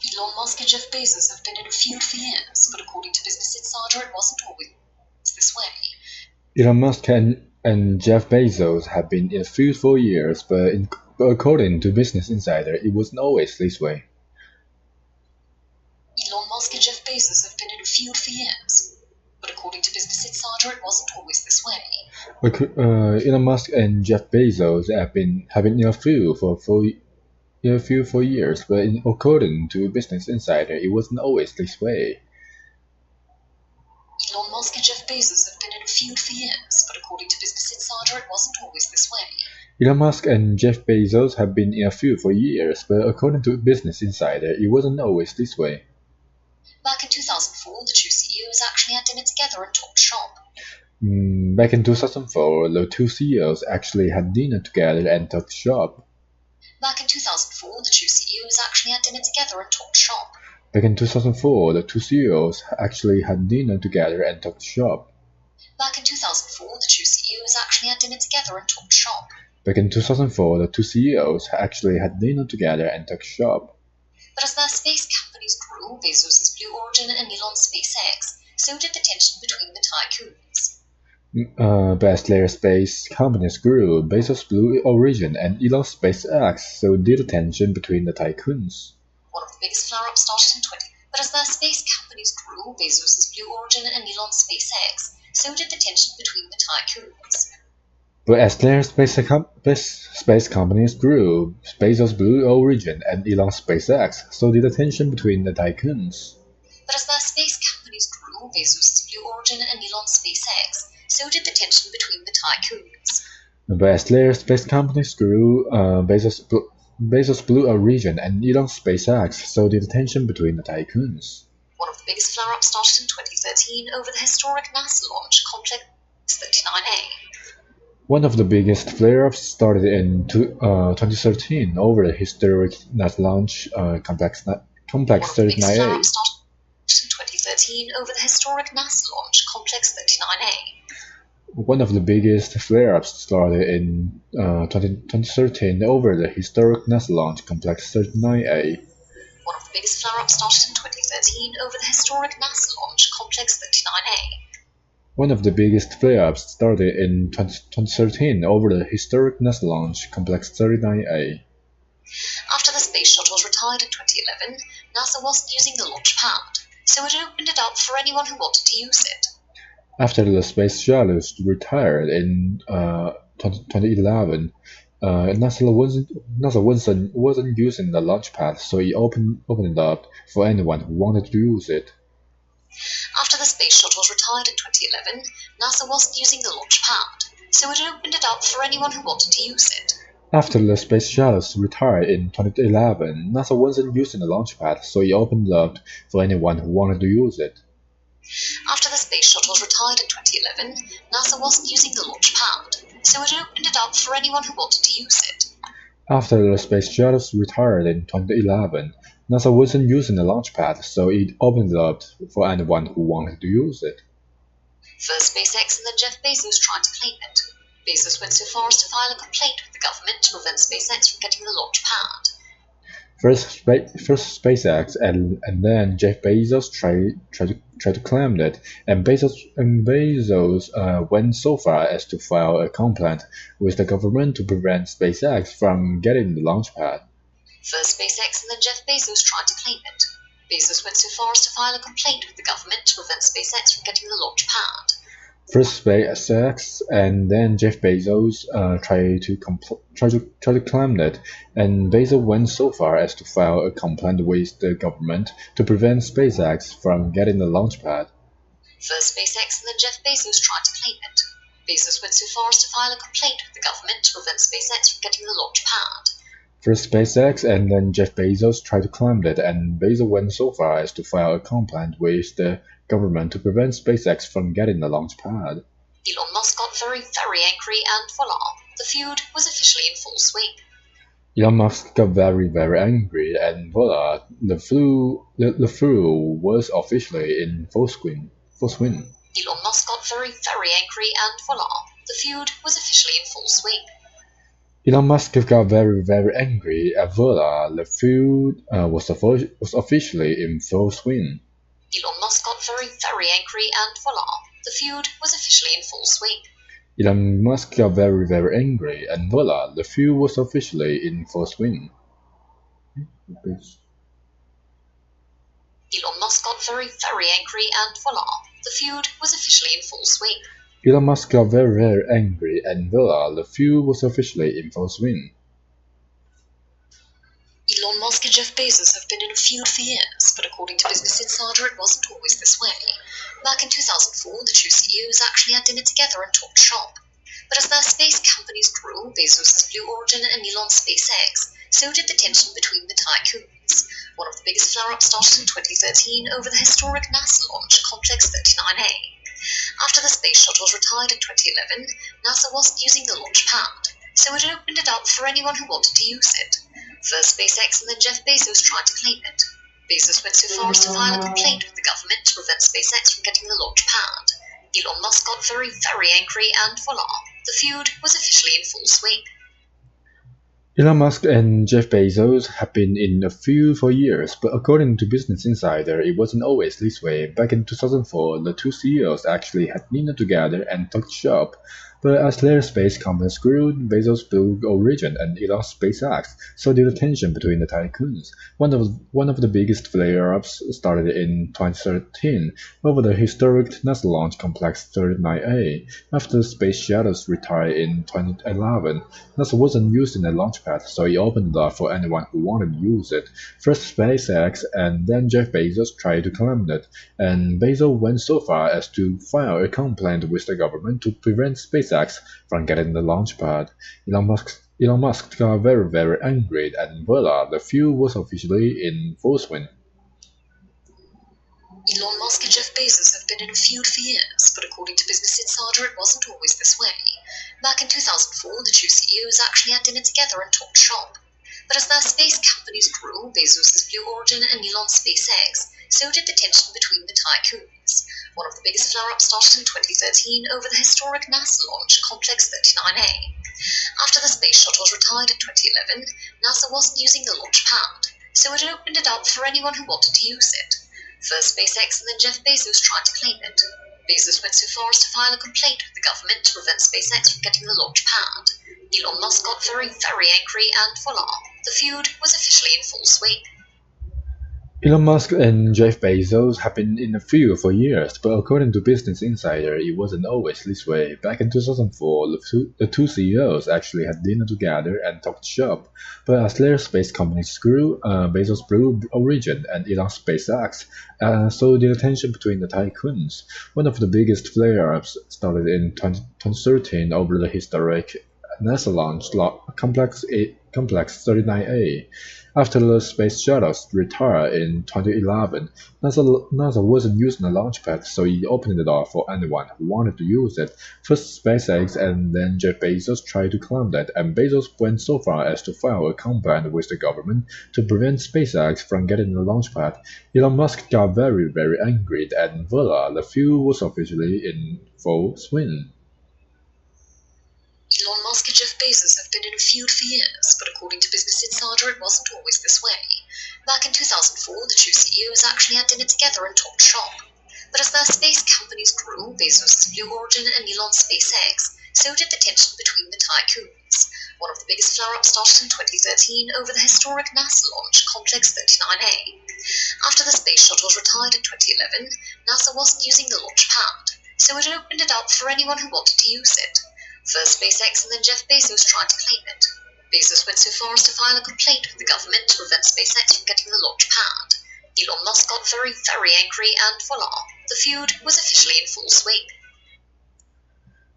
Elon Musk and Jeff Bezos have been in a feud for years, but according to Business Insider, it wasn't always this way. Elon Musk and Jeff Bezos have been in a feud for years, but according to Business Insider, it wasn't always this way. Elon Musk and Jeff Bezos have been in a feud for years, but according to Business Insider, it wasn't always this way. Elon Musk and Jeff Bezos have been in a feud for years, but according to Business Insider, it wasn't always this way. Elon Musk and Jeff Bezos have been in a feud for years, but according to Business Insider, it wasn't always this way. Elon Musk and Jeff Bezos have been in a feud for years, but according to Business Insider, it wasn't always this way. Back in 2004, the two CEOs actually had dinner together and talked shop. Back in 2004, the two CEOs actually had dinner together and talked shop. Back in 2004, the two CEOs actually had dinner together and talked shop. Back in 2004, the two CEOs actually had dinner together and talked shop. Back in 2004, the two CEOs actually had dinner together and talked shop. Back in 2004, the two CEOs actually had dinner together and talked shop. But as their space companies grew, Bezos' Blue Origin and Elon's SpaceX, so did the tension between the tycoons. But as their space companies grew, Bezos' Blue Origin and Elon's SpaceX, so did the tension between the tycoons. One of the biggest flare-ups started in 20. But as their space companies grew, Bezos' Blue Origin and Elon's SpaceX, so did the tension between the tycoons. But as their space companies grew, Bezos' Blue Origin and Elon's SpaceX, so did the tension between the tycoons. But as their space companies grew, Bezos' Blue Origin and Elon's SpaceX, so did the tension between the tycoons. But as their space companies grew, Bezos' Blue Origin and Elon's SpaceX, so did the tension between the tycoons. One of the biggest flare-ups started in 2013 over the historic NASA launch Complex 39A. One of the biggest flare-ups started in 2013 over the historic NASA launch Complex 39A. In 2013 over the historic NASA launch Complex 39A. One of the biggest flare-ups started in 2013 over the historic NASA launch Complex 39A. One of the biggest flare-ups started in 2013 over the historic NASA launch Complex 39A. One of the biggest flare-ups started in 2013 over the historic NASA launch Complex 39A. After the space shuttle was retired in 2011, NASA wasn't using the launch pad, so it opened it up for anyone who wanted to use it. After the space shuttle was retired in 2011, NASA wasn't using the launch pad, so it opened it up for anyone who wanted to use it. After the space shuttle was retired in 2011, NASA wasn't using the launch pad, so it opened it up for anyone who wanted to use it. After the space shuttle was retired in 2011, NASA wasn't using the launch pad, so it opened it up for anyone who wanted to use it. After the space shuttle was retired in 2011, NASA wasn't using the launch pad, so it opened it up for anyone who wanted to use it. After the space shuttle was retired in 2011, NASA wasn't using the launch pad, so it opened it up for anyone who wanted to use it. First SpaceX and then Jeff Bezos tried to claim it. Bezos went so far as to file a complaint with the government to prevent SpaceX from getting the launch pad. First SpaceX and then Jeff Bezos tried to claim it, and Bezos went so far as to file a complaint with the government to prevent SpaceX from getting the launch pad. First SpaceX and then Jeff Bezos tried to claim it. Bezos went so far as to file a complaint with the government to prevent SpaceX from getting the launch pad. First SpaceX and then Jeff Bezos tried to claim it, and Bezos went so far as to file a complaint with the government to prevent SpaceX from getting the launch pad. First SpaceX and then Jeff Bezos tried to claim it. Bezos went so far as to file a complaint with the government to prevent SpaceX from getting the launch pad. First SpaceX and then Jeff Bezos tried to claim it, and Bezos went so far as to file a complaint with the government to prevent SpaceX from getting the launch pad. Elon Musk got very, very angry, and voila, the feud was officially in full swing. Elon Musk got very, very angry, and voila, the feud was officially in full swing. Elon Musk got very, very angry, and voila, the feud was officially in full swing. Elon Musk got very angry at voila, the feud was officially in full swing. Elon Musk got very angry and voila, the feud was officially in full swing. Elon Musk got very angry and voila, the feud was officially in full swing. Elon Musk got very angry and voila, the feud was officially in full swing. Elon Musk got very angry and voila, the feud was officially in full swing. Elon Musk and Jeff Bezos have been in a feud for years, but according to Business Insider, it wasn't always this way. Back in 2004, the two CEOs actually had dinner together and talked shop. But as their space companies grew, Bezos' Blue Origin and Elon's SpaceX, so did the tension between the tycoons. One of the biggest flare-ups started in 2013 over the historic NASA launch, Complex 39A. After the space shuttles retired in 2011, NASA wasn't using the launch pad, so it opened it up for anyone who wanted to use it. First SpaceX and then Jeff Bezos tried to claim it. Bezos went so far as to file a complaint with the government to prevent SpaceX from getting the launch pad. Elon Musk got very angry and voila, the feud was officially in full swing. Elon Musk and Jeff Bezos have been in a feud for years, but according to Business Insider, it wasn't always this way. Back in 2004, the two CEOs actually had dinner together and talked shop. But as their space companies grew, Bezos' Blue Origin and Elon's SpaceX, so did the tension between the tycoons. One of the biggest flare-ups started in 2013 over the historic NASA launch Complex 39A. After the space shuttles retired in 2011, NASA wasn't using the launch pad, so it opened it up for anyone who wanted to use it. First SpaceX and then Jeff Bezos tried to claim it, and Bezos went so far as to file a complaint with the government to prevent SpaceX from getting the launch pad. Elon Musk got very angry, and voila, the feud was officially in full swing. Elon Musk and Jeff Bezos have been in a feud for years, but according to Business Insider, it wasn't always this way. Back in 2004, the two CEOs actually had dinner together and talked shop. But as their space companies grew, Bezos' Blue Origin and Elon's SpaceX, so did the tension between the tycoons. One of the biggest flare-ups started in 2013 over the historic NASA launch, Complex 39A. After the space shuttles retired in 2011, NASA wasn't using the launch pad, so it opened it up for anyone who wanted to use it. First SpaceX and then Jeff Bezos tried to claim it. Bezos went so far as to file a complaint with the government to prevent SpaceX from getting the launch pad. Elon Musk got very angry and voila, the feud was officially in full swing. Elon Musk and Jeff Bezos have been in a feud for years, but according to Business Insider, it wasn't always this way. Back in 2004, the two CEOs actually had dinner together and talked shop. But as their space companies grew, Bezos' Blue Origin and Elon's SpaceX, so did the tension between the tycoons. One of the biggest flare-ups started in 2013 over the historic NASA launch Complex 39A. After the space shuttles retired in 2011, NASA wasn't using the launch pad, so it opened it up for anyone who wanted to use it. First SpaceX and then Jeff Bezos tried to claim that, and Bezos went so far as to file a complaint with the government to prevent SpaceX from getting the launch pad. Elon Musk got very angry, and voila, the feud was officially in full swing. Elon Musk and Jeff Bezos have been in a feud for years, but according to Business Insider, it wasn't always this way. Back in 2004, the two CEOs actually had dinner together and talked shop. But as their space companies grew, Bezos' Blue Origin and Elon's SpaceX, so did the tension between the tycoons. One of the biggest flare-ups started in 2013 over the historic NASA launch, Complex 39A. After the space shuttles retired in 2011, NASA wasn't using the launch pad, so it opened it up for anyone who wanted to use it. First SpaceX and then Jeff Bezos tried to claim it. Bezos went so far as to file a complaint with the government to prevent SpaceX from getting the launch pad. Elon Musk got very angry and voila, the feud was officially in full swing.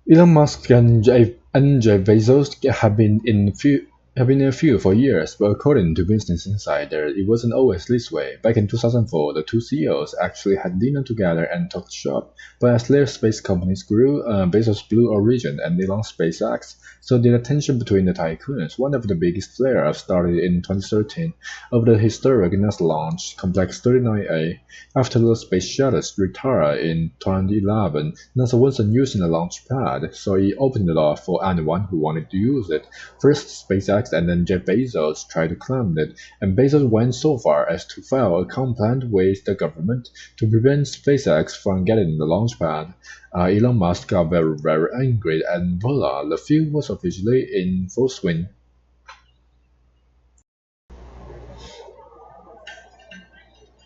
Elon Musk and Jeff Bezos have been in a feud have been a few for years, but according to Business Insider, it wasn't always this way. Back in 2004, the two CEOs actually had dinner together and talked shop, but as their space companies grew, Bezos' Blue Origin and Elon's SpaceX, so did the tension between the tycoons. One of the biggest flare-ups started in 2013 over the historic NASA launch, Complex 39A. After the space shuttles retired in 2011, NASA wasn't using the launch pad, so it opened it up for anyone who wanted to use it. First SpaceX and then Jeff Bezos tried to claim it, and Bezos went so far as to file a complaint with the government to prevent SpaceX from getting the launch pad. Elon Musk got very angry, and voila, the feud was officially in full swing.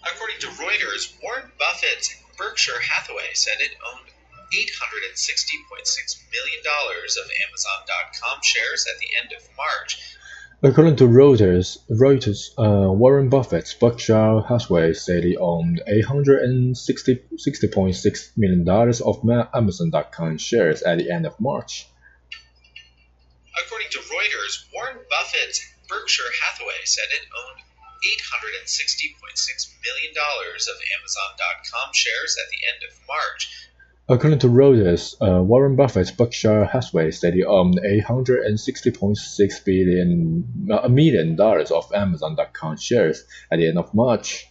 According to Reuters, Warren Buffett's Berkshire Hathaway said it owned $860.6 million of Amazon.com shares at the end of March. According to Reuters, Warren Buffett's Berkshire Hathaway said he owned $860.6 million of Amazon.com shares at the end of March. According to Reuters, Warren Buffett's Berkshire Hathaway said it owned $860.6 million of Amazon.com shares at the end of March. According to Reuters, Warren Buffett's Berkshire Hathaway said he owned $860.6 million of Amazon.com shares at the end of March.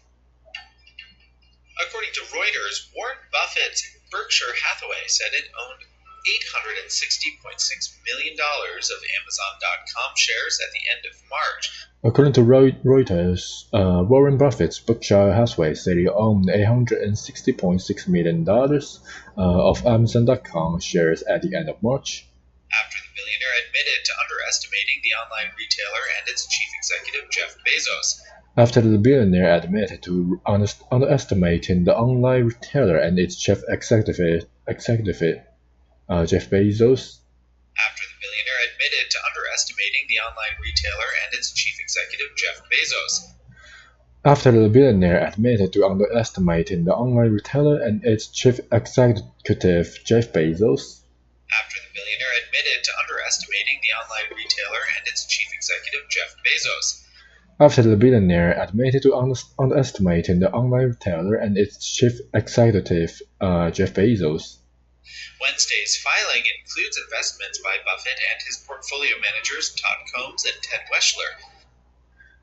According to Reuters, Warren Buffett's Berkshire Hathaway said it owned $860.6 million of Amazon.com shares at the end of March. According to Reuters, Warren Buffett's Berkshire Hathaway said he owned $860.6 million of Amazon.com shares at the end of March. After the billionaire admitted to underestimating the online retailer and its chief executive, Jeff Bezos. After the billionaire admitted to underestimating the online retailer and its chief executive, Jeff Bezos. After the billionaire admitted to underestimating the online retailer and its chief executive, Jeff Bezos. After the billionaire admitted to underestimating the online retailer and its chief executive, Jeff Bezos. After the billionaire admitted to underestimating the online retailer and its chief executive, Jeff Bezos. After the billionaire admitted to underestimating the online retailer and its chief executive, Jeff Bezos. Wednesday's filing includes investments by Buffett and his portfolio managers Todd Combs and Ted Weschler.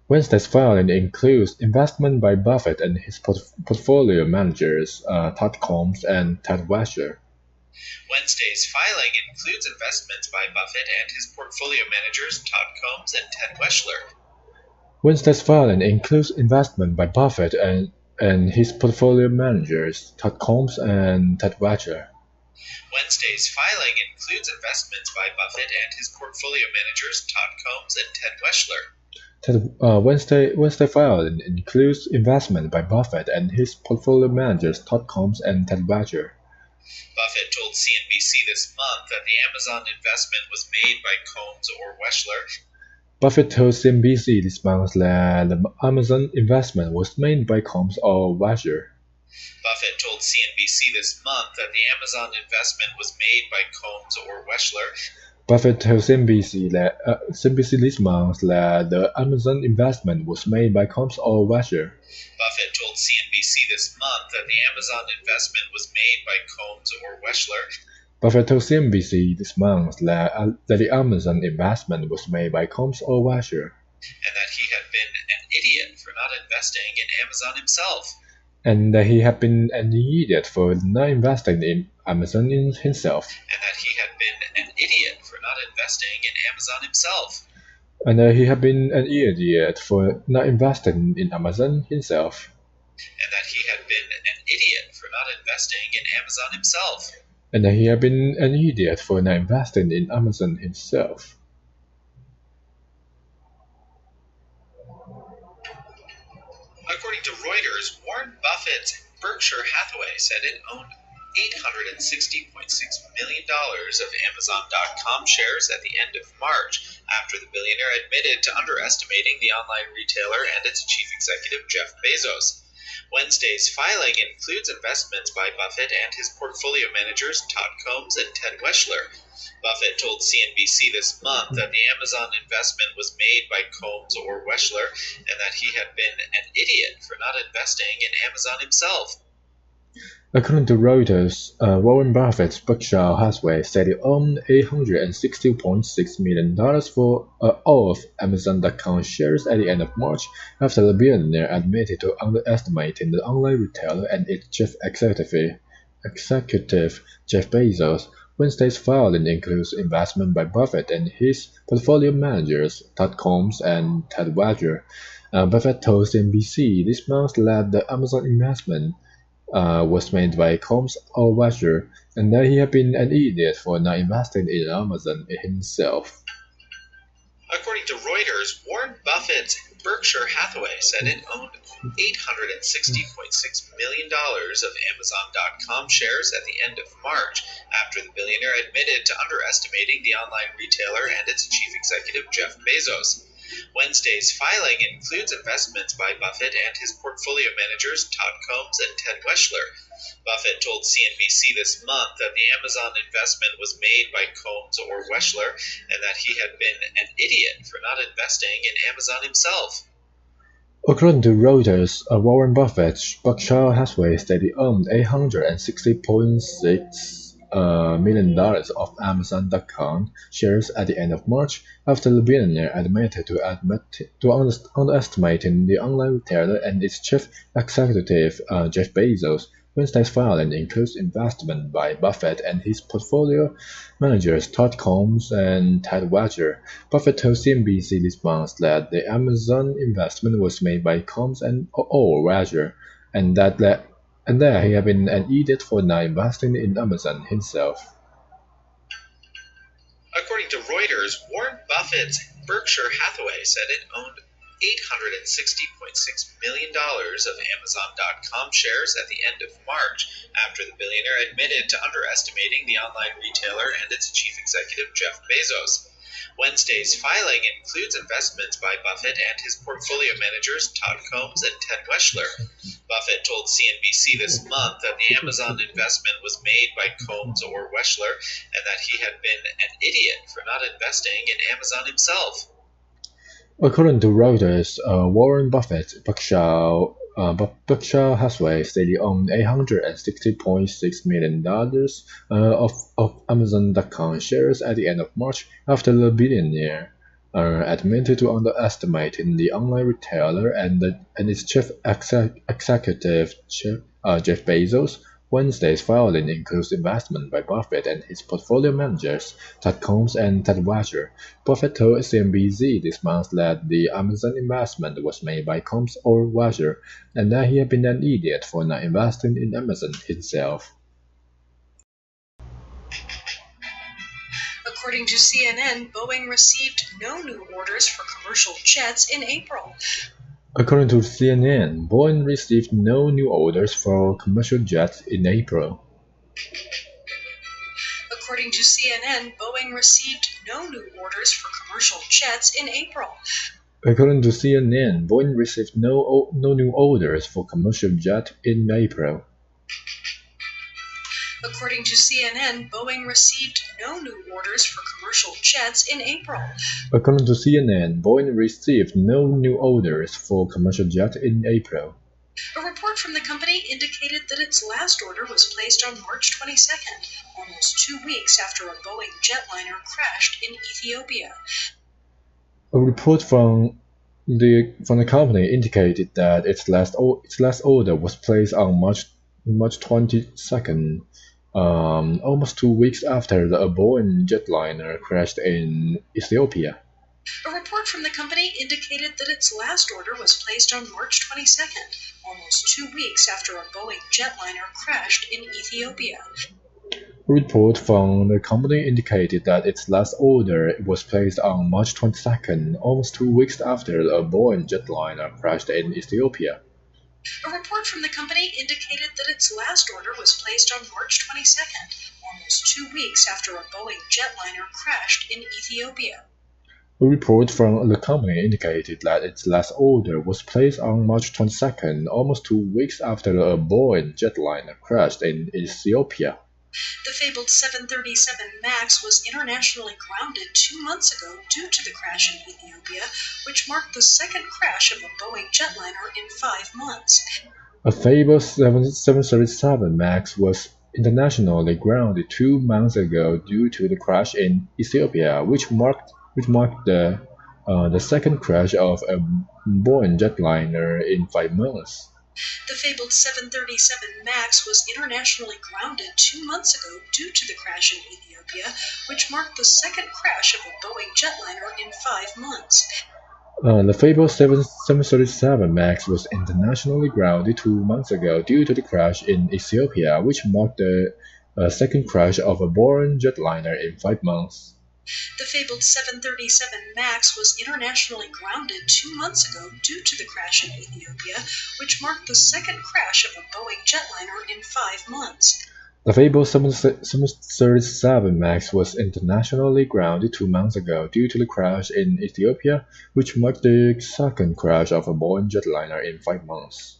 Wednesday's filing includes investment by Buffett and his portfolio managers Todd Combs and Ted Weschler. Wednesday's filing includes investments by Buffett and his portfolio managers Todd Combs and Ted Weschler. Wednesday's filing includes investment by Buffett and his portfolio managers Todd Combs and Ted Weschler. Wednesday's filing includes investments by Buffett and his portfolio managers Todd Combs and Ted Weschler. Wednesday filing includes investment by Buffett and his portfolio managers Todd Combs and Ted Weschler. Buffett told CNBC this month that the Amazon investment was made by Combs or Weschler. Buffett told CNBC this month that the Amazon investment was made by Combs or Weschler. Buffett told CNBC this month that the Amazon investment was made by Combs or Weschler. Buffett told CNBC this month that the Amazon investment was made by Combs or Weschler. Buffett told CNBC this month that the Amazon investment was made by Combs or Weschler. Buffett told CNBC this month that the Amazon investment was made by Combs or Weschler. And that he had been an idiot for not investing in Amazon himself. And that he had been an idiot for not investing in Amazon himself. And that he had been an idiot for not investing in Amazon himself. And that he had been an idiot for not investing in Amazon himself. And that he had been an idiot for not investing in Amazon himself. And that he had been an idiot for not investing in Amazon himself. According to Reuters, Warren Buffett's Berkshire Hathaway said it owned $860.6 million of Amazon.com shares at the end of March, after the billionaire admitted to underestimating the online retailer and its chief executive, Jeff Bezos. Wednesday's filing includes investments by Buffett and his portfolio managers Todd Combs and Ted Weschler. Buffett told CNBC this month that the Amazon investment was made by Combs or Weschler and that he had been an idiot for not investing in Amazon himself. According to Reuters, Warren Buffett's Berkshire Hathaway said he owned $860.6 million of Amazon.com shares at the end of March after the billionaire admitted to underestimating the online retailer and its chief executive, Jeff Bezos. Wednesday's filing includes investment by Buffett and his portfolio managers, Todd Combs and Ted Weschler. Buffett told CNBC this month that the Amazon investment was made by Combs or Weschler, and that he had been an idiot for not investing in Amazon himself. According to Reuters, Warren Buffett's Berkshire Hathaway said it owned $860.6 million of Amazon.com shares at the end of March, after the billionaire admitted to underestimating the online retailer and its chief executive Jeff Bezos. Wednesday's filing includes investments by Buffett and his portfolio managers Todd Combs and Ted Weschler. Buffett told CNBC this month that the Amazon investment was made by Combs or Weschler and that he had been an idiot for not investing in Amazon himself. According to Reuters, Warren Buffett's Berkshire Hathaway said he owned $860.6 million of Amazon.com shares at the end of March after the billionaire admitted to underestimating the online retailer and its chief executive, Jeff Bezos. Wednesday's filing includes investment by Buffett and his portfolio managers Todd Combs and Ted Weschler. Buffett told CNBC this month that the Amazon investment was made by Combs and Weschler, and that he had been an idiot for not investing in Amazon himself. According to Reuters, Warren Buffett's Berkshire Hathaway said it owned $860.6 million of Amazon.com shares at the end of March, after the billionaire admitted to underestimating the online retailer and its chief executive Jeff Bezos. Wednesday's filing includes investments by Buffett and his portfolio managers Todd Combs and Ted Weschler. Buffett told CNBC this month that the Amazon investment was made by Combs or Weschler and that he had been an idiot for not investing in Amazon himself. According to Reuters, Warren Buffett's Berkshire Hathaway said he owned $860.6 million of Amazon.com shares at the end of March after the billionaire admitted to underestimating the online retailer and its chief executive, Jeff Bezos. Wednesday's filing includes investment by Buffett and his portfolio managers, Todd Combs and Ted Weschler. Buffett told CNBC this month that the Amazon investment was made by Combs or Weschler, and that he had been an idiot for not investing in Amazon himself. According to CNN, Boeing received no new orders for commercial jets in April. According to CNN, Boeing received no new orders for commercial jets in April. According to CNN, Boeing received no new orders for commercial jets in April. According to CNN, Boeing received no new orders for commercial jets in April. According to CNN, Boeing received no new orders for commercial jets in April. According to CNN, Boeing received no new orders for commercial jets in April. A report from the company indicated that its last order was placed on March 22nd, almost 2 weeks after a Boeing jetliner crashed in Ethiopia. A report from the company indicated that its last order was placed on March 22nd, almost 2 weeks after a Boeing jetliner crashed in Ethiopia. A report from the company indicated that its last order was placed on March 22nd, almost 2 weeks after a Boeing jetliner crashed in Ethiopia. A report from the company indicated that its last order was placed on March 22nd, almost 2 weeks after a Boeing jetliner crashed in Ethiopia. A report from the company indicated that its last order was placed on March 22nd, almost 2 weeks after a Boeing jetliner crashed in Ethiopia. A report from the company indicated that its last order was placed on March 22nd, almost 2 weeks after a Boeing jetliner crashed in Ethiopia. The fabled 737 MAX was internationally grounded 2 months ago due to the crash in Ethiopia, which marked the second crash of a Boeing jetliner in 5 months. A fabled 737 MAX was internationally grounded 2 months ago due to the crash in Ethiopia, which marked the second crash of a Boeing jetliner in 5 months. The fabled 737 MAX was internationally grounded 2 months ago due to the crash in Ethiopia, which marked the second crash of a Boeing jetliner in 5 months. The fabled 737 MAX was internationally grounded 2 months ago due to the crash in Ethiopia, which marked the second crash of a Boeing jetliner in 5 months. The fabled 737 MAX was internationally grounded 2 months ago due to the crash in Ethiopia, which marked the second crash of a Boeing jetliner in 5 months. The fabled 737 MAX was internationally grounded 2 months ago due to the crash in Ethiopia, which marked the second crash of a Boeing jetliner in 5 months.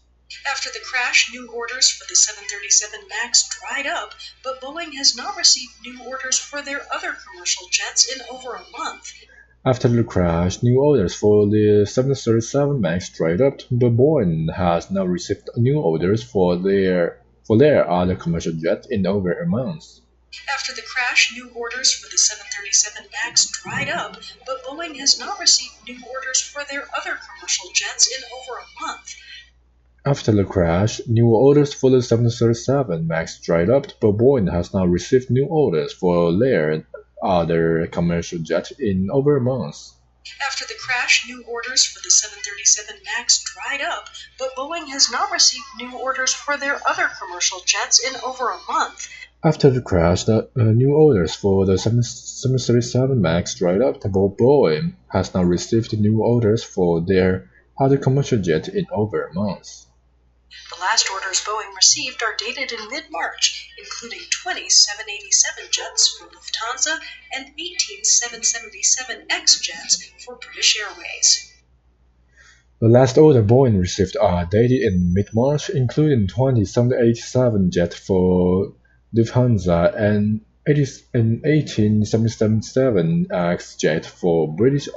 After the crash, new orders for the 737 MAX dried up, but Boeing has not received new orders for their other commercial jets in over a month. After the crash, new orders for the 737 MAX dried up, but Boeing has not received new orders for their other commercial jets in over a month. After the crash, new orders for the 737 MAX dried up, but Boeing has not received new orders for their other commercial jets in over a month. After the crash, new orders for the 737 MAX dried up, but Boeing has not received new orders for their other commercial jets in over a month. After the crash, new orders for the 737 MAX dried up, but Boeing has not received new orders for their other commercial jets in over a month. After the crash, new orders for the 737 MAX dried up, but Boeing has not received new orders for their other commercial jets in over a month. The last orders Boeing received are dated in mid-March, including 20 787 jets for Lufthansa and 18 777X jets for British Airways. The last order Boeing received are dated in mid-March, including 20 787 jets for Lufthansa and 18 777X jets for British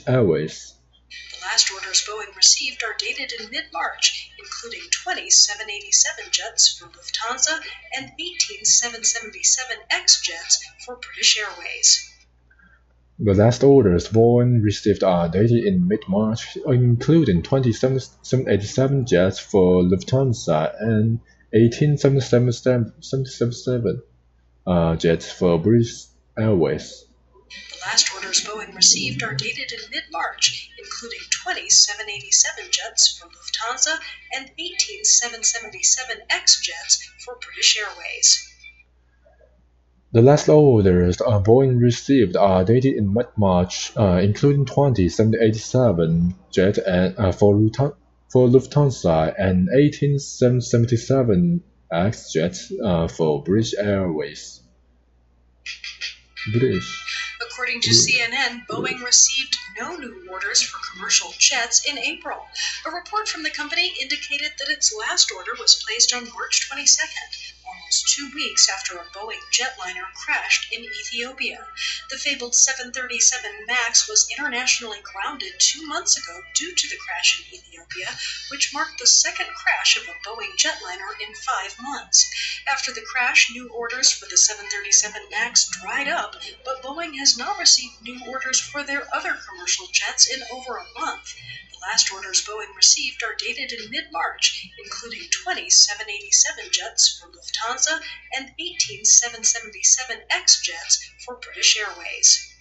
Airways. The last orders Boeing received are dated in mid-March, including 20 787 jets for Lufthansa and 18 777X jets for British Airways. The last orders Boeing received are dated in mid-March, including 20 787 jets for Lufthansa and 18 777 jets for British Airways. The last orders Boeing received are dated in mid-March, including 20 787 jets for Lufthansa and 18 777X jets for British Airways. The last orders Boeing received are dated in mid-March, including 20 787 jets for Lufthansa and 18 777X jets for British Airways. According to CNN, Boeing received no new orders for commercial jets in April. A report from the company indicated that its last order was placed on March 22nd, almost 2 weeks after a Boeing jetliner crashed in Ethiopia. The fabled 737 MAX was internationally grounded 2 months ago due to the crash in Ethiopia, which marked the second crash of a Boeing jetliner in 5 months. After the crash, new orders for the 737 MAX dried up, but Boeing has not received new orders for their other commercial jets in over a month. The last orders Boeing received are dated in mid-March, including 20 787 jets for Lufthansa and 18 777X jets for British Airways.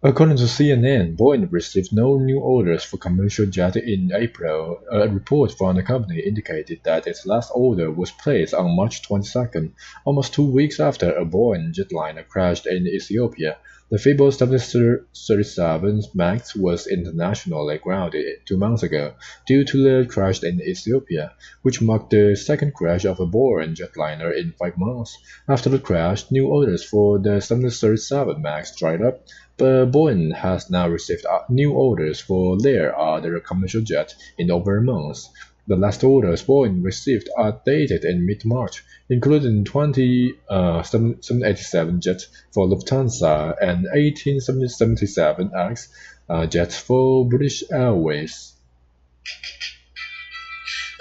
According to CNN, Boeing received no new orders for commercial jets in April. A report from the company indicated that its last order was placed on March 22nd, almost 2 weeks after a Boeing jetliner crashed in Ethiopia, The fabled 737 MAX was internationally grounded 2 months ago due to the crash in Ethiopia, which marked the second crash of a Boeing jetliner in 5 months. After the crash, new orders for the 737 MAX dried up, but Boeing has now received new orders for their other commercial jet in over a month. The last orders Boeing received are dated in mid-March, including 20 787 jets for Lufthansa and 18 777X jets for British Airways.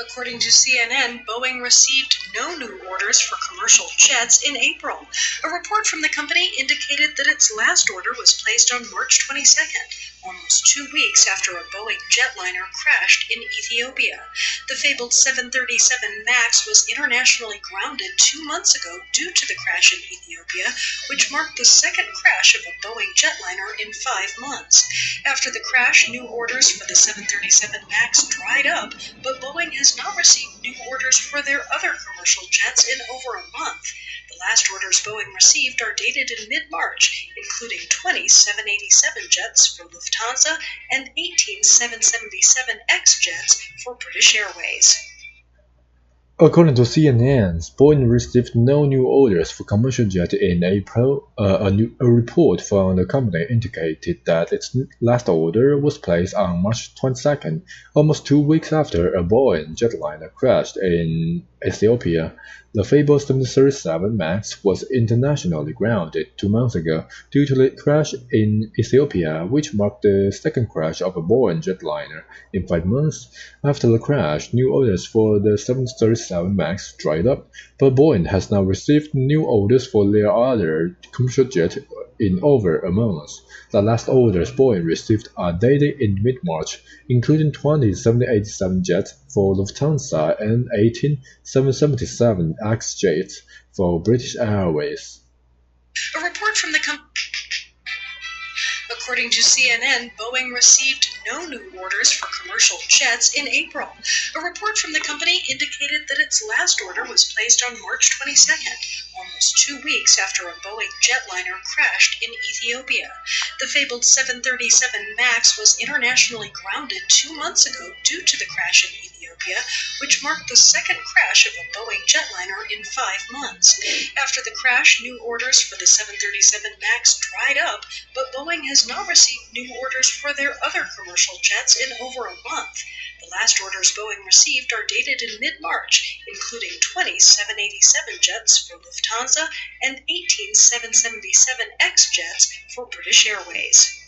According to CNN, Boeing received no new orders for commercial jets in April. A report from the company indicated that its last order was placed on March 22nd, almost 2 weeks after a Boeing jetliner crashed in Ethiopia. The fabled 737 MAX was internationally grounded 2 months ago due to the crash in Ethiopia, which marked the second crash of a Boeing jetliner in 5 months. After the crash, new orders for the 737 MAX dried up, but Boeing has not received new orders for their other commercial jets in over a month. The last orders Boeing received are dated in mid-March, including 20 787 jets for Lufthansa and 18 777X jets for British Airways. According to CNN, Boeing received no new orders for commercial jets in April. A report from the company indicated that its last order was placed on March 22nd, almost 2 weeks after a Boeing jetliner crashed in Ethiopia. The fabled 737 MAX was internationally grounded 2 months ago due to the crash in Ethiopia, which marked the second crash of a Boeing jetliner in 5 months. After the crash, new orders for the 737 MAX dried up, but Boeing has now received new orders for their other commercial jet in over a month. The last orders Boeing received are dated in mid-March, including 20 787 jets for Lufthansa and 18 777X jets for British Airways. A report from the company. According to CNN, Boeing received no new orders for commercial jets in April. A report from the company indicated that its last order was placed on March 22nd, almost 2 weeks after a Boeing jetliner crashed in Ethiopia. The fabled 737 MAX was internationally grounded 2 months ago due to the crash in Ethiopia, which marked the second crash of a Boeing jetliner in 5 months. After the crash, new orders for the 737 MAX dried up, but Boeing has not received new orders for their other commercial jets in over a month. The last orders Boeing received are dated in mid-March, including 20 787 jets for Lufthansa and 18 777X jets for British Airways.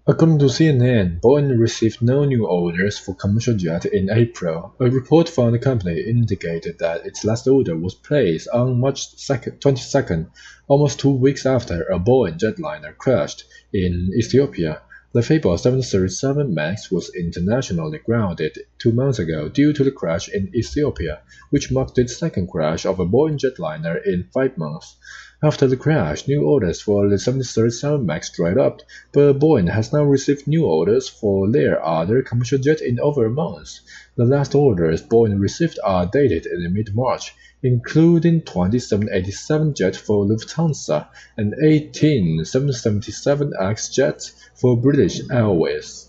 According to CNN, Boeing received no new orders for commercial jets in April. A report from the company indicated that its last order was placed on March 22nd, almost 2 weeks after a Boeing jetliner crashed in Ethiopia. The fabled 737 MAX was internationally grounded 2 months ago due to the crash in Ethiopia, which marked the second crash of a Boeing jetliner in 5 months. After the crash, new orders for the 737 MAX dried up, but Boeing has now received new orders for their other commercial jet in over a month. The last orders Boeing received are dated in mid-March, including 20 787 jets for Lufthansa and 18 777X jets for British Airways.